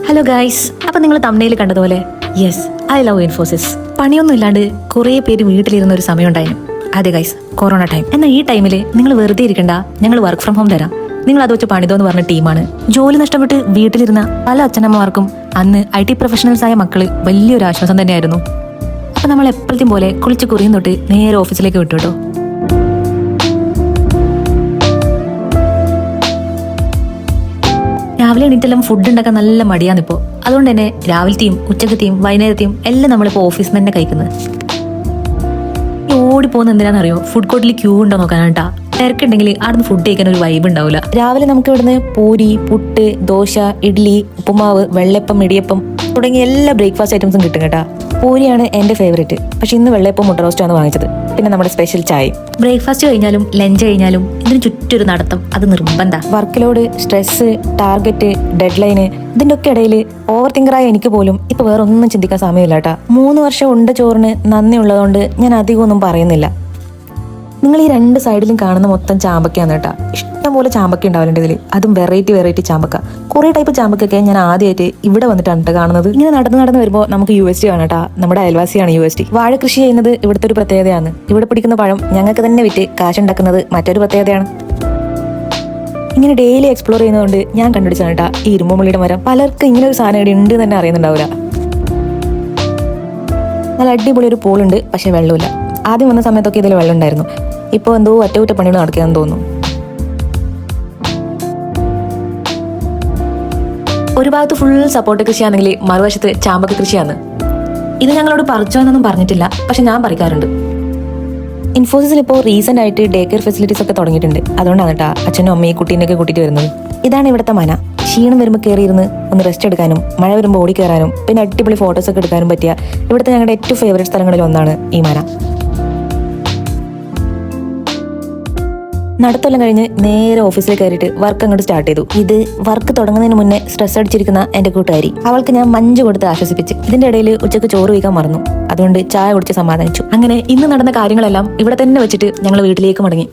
Hello guys, അപ്പൊ നിങ്ങൾ തമ്മിൽ കണ്ടതുപോലെ യെസ് ഐ ലവ് ഇൻഫോസിസ്. പണിയൊന്നും ഇല്ലാണ്ട് കുറേ പേര് വീട്ടിലിരുന്ന ഒരു സമയം ഉണ്ടായിരുന്നു. അതെ ഗൈസ്, കൊറോണ ടൈം. എന്നാൽ ഈ ടൈമിൽ നിങ്ങൾ വെറുതെ ഇരിക്കണ്ട, ഞങ്ങൾ വർക്ക് ഫ്രം ഹോം തരാം, നിങ്ങൾ അത് വെച്ച് പണിതോ എന്ന് പറഞ്ഞ ടീമാണ്. ജോലി നഷ്ടപ്പെട്ട് വീട്ടിലിരുന്ന പല അച്ഛനമ്മമാർക്കും അന്ന് IT പ്രൊഫഷണൽസ് ആയ മക്കള് വലിയൊരു ആശ്വാസം തന്നെയായിരുന്നു. അപ്പൊ നമ്മൾ എപ്പോഴത്തെയും പോലെ കുളിച്ച് കുറിയും തൊട്ട് നേരെ ഓഫീസിലേക്ക് വിട്ടു കേട്ടോ. രാവിലെ എണീറ്റെല്ലാം ഫുഡ് ഉണ്ടാക്കാൻ നല്ല മടിയാന്നിപ്പോ. അതുകൊണ്ട് തന്നെ രാവിലത്തെയും ഉച്ചക്കത്തെയും വൈകുന്നേരത്തെയും എല്ലാം നമ്മളിപ്പോ ഓഫീസിൽ നിന്ന് തന്നെ കഴിക്കുന്നത്. ഓടിപ്പോകുന്ന എന്തിനാണെന്നറിയോ? ഫുഡ് കോർട്ടിൽ ക്യൂ ഉണ്ടോ നോക്കാനാട്ടാ. തിരക്കുണ്ടെങ്കിൽ അവിടുന്ന് ഫുഡ് കഴിക്കാൻ ഒരു വൈബ് ഉണ്ടാവില്ല. രാവിലെ നമുക്ക് ഇവിടുന്ന് പൂരി, പുട്ട്, ദോശ, ഇഡ്ഡലി, ഉപ്പുമാവ്, വെള്ളപ്പം, ഇടിയപ്പം തുടങ്ങിയ എല്ലാ ബ്രേക്ക്ഫാസ്റ്റ് ഐറ്റംസും കിട്ടും കേട്ടാ. പൂരിയാണ് എന്റെ ഫേവറേറ്റ്. പക്ഷെ ഇന്ന് വെള്ളയപ്പം മുട്ട റോസ്റ്റാണ് വാങ്ങിച്ചത്. പിന്നെ നമ്മുടെ സ്പെഷ്യൽ ചായ. ബ്രേക്ക്ഫാസ്റ്റ് കഴിഞ്ഞാലും ലഞ്ച് കഴിഞ്ഞാലും ഇതിന് ചുറ്റൊരു നടത്തം അത് നിർബന്ധ. Work load, stress, target, dead line, ഇതിന്റെ ഒക്കെ ഇടയിൽ ഓവർ തിങ്കറായ എനിക്ക് പോലും ഇപ്പൊ വേറെ ഒന്നും ചിന്തിക്കാൻ സമയമില്ല കേട്ടാ. 3 വർഷം ഉണ്ട ചോറിന് നന്ദി ഉള്ളതുകൊണ്ട് ഞാൻ അധികം ഒന്നും പറയുന്നില്ല. നിങ്ങൾ ഈ 2 സൈഡിലും കാണുന്ന മൊത്തം ചാമ്പക്കയാണ് കേട്ടാ. ഇഷ്ടംപോലെ ചാമ്പക്ക ഉണ്ടാവലുണ്ട് ഇതിൽ. അതും വെറൈറ്റി ചാമ്പക്ക. കുറെ ടൈപ്പ് ചാമ്പക്കൊക്കെ ഞാൻ ആദ്യമായിട്ട് ഇവിടെ വന്നിട്ടാണ് കാണുന്നത്. ഇങ്ങനെ നടന്ന് വരുമ്പോൾ നമുക്ക് USD ആണ് കേട്ടാ. നമ്മുടെ അയൽവാസിയാണ് USD. വാഴ കൃഷി ചെയ്യുന്നത് ഇവിടുത്തെ ഒരു പ്രത്യേകതയാണ്. ഇവിടെ പിടിക്കുന്ന പഴം ഞങ്ങൾക്ക് തന്നെ വിറ്റ് കാശുണ്ടാക്കുന്നത് മറ്റൊരു പ്രത്യേകതയാണ്. ഇങ്ങനെ ഡെയിലി എക്സ്പ്ലോർ ചെയ്യുന്നതുകൊണ്ട് ഞാൻ കണ്ടുപിടിച്ചാണ് കേട്ടാ ഈ ഇരുമ്പുള്ളിയുടെ മരം. പലർക്കും ഇങ്ങനെ ഒരു സാധനം ഇവിടെ ഉണ്ട് തന്നെ അറിയുന്നുണ്ടാവില്ല. നല്ല അടിപൊളി ഒരു പൂളുണ്ട്, പക്ഷെ വെള്ളമില്ല. ആദ്യം വന്ന സമയത്തൊക്കെ ഇതിൽ വെള്ളം ഉണ്ടായിരുന്നു. ഇപ്പോൾ എന്തോ അറ്റകുറ്റപ്പണികൾ നടക്കുകയെന്ന് തോന്നുന്നു. ഒരു ഭാഗത്ത് ഫുൾ സപ്പോർട്ട് കൃഷിയാണെങ്കിൽ മറുവശത്ത് ചാമ്പക്ക കൃഷിയാണ്. ഇത് ഞങ്ങളോട് പറിച്ചോ എന്നൊന്നും പറഞ്ഞിട്ടില്ല, പക്ഷെ ഞാൻ പറിക്കാറുണ്ട്. ഇൻഫോസിസിൽ ഇപ്പോൾ റീസെന്റ് ആയിട്ട് ഡേ കെയർ ഫെസിലിറ്റീസ് ഒക്കെ തുടങ്ങിയിട്ടുണ്ട്. അതുകൊണ്ടാണ് കേട്ടാ അച്ഛനും അമ്മയും കുട്ടീനെയൊക്കെ കൂട്ടിയിട്ട് വരുന്നത്. ഇതാണ് ഇവിടുത്തെ മന. ക്ഷീണം വരുമ്പോൾ കയറിയിരുന്ന് ഒന്ന് റെസ്റ്റ് എടുക്കാനും മഴ വരുമ്പോൾ ഓടി കയറാനും പിന്നെ അടിപൊളി ഫോട്ടോസ് ഒക്കെ എടുക്കാനും പറ്റിയ ഇവിടുത്തെ ഞങ്ങളുടെ ഏറ്റവും ഫേവറേറ്റ് സ്ഥലങ്ങളിൽ ഒന്നാണ് ഈ മന. നടത്തെല്ലാം കഴിഞ്ഞ് നേരെ ഓഫീസിൽ കയറിയിട്ട് വർക്ക് അങ്ങോട്ട് സ്റ്റാർട്ട് ചെയ്തു. ഇത് വർക്ക് തുടങ്ങുന്നതിന് മുന്നേ സ്ട്രെസ് അടിച്ചിരിക്കുന്ന എന്റെ കൂട്ടുകാരി. അവൾക്ക് ഞാൻ മഞ്ച് കൊടുത്ത് ആശ്വസിപ്പിച്ച്. ഇതിന്റെ ഇടയിൽ ഉച്ചക്ക് ചോറ് വയ്ക്കാൻ മറന്നു. അതുകൊണ്ട് ചായ കുടിച്ച് സമാധാനിച്ചു. അങ്ങനെ ഇന്ന് നടന്ന കാര്യങ്ങളെല്ലാം ഇവിടെ തന്നെ വെച്ചിട്ട് ഞങ്ങൾ വീട്ടിലേക്ക് മടങ്ങി.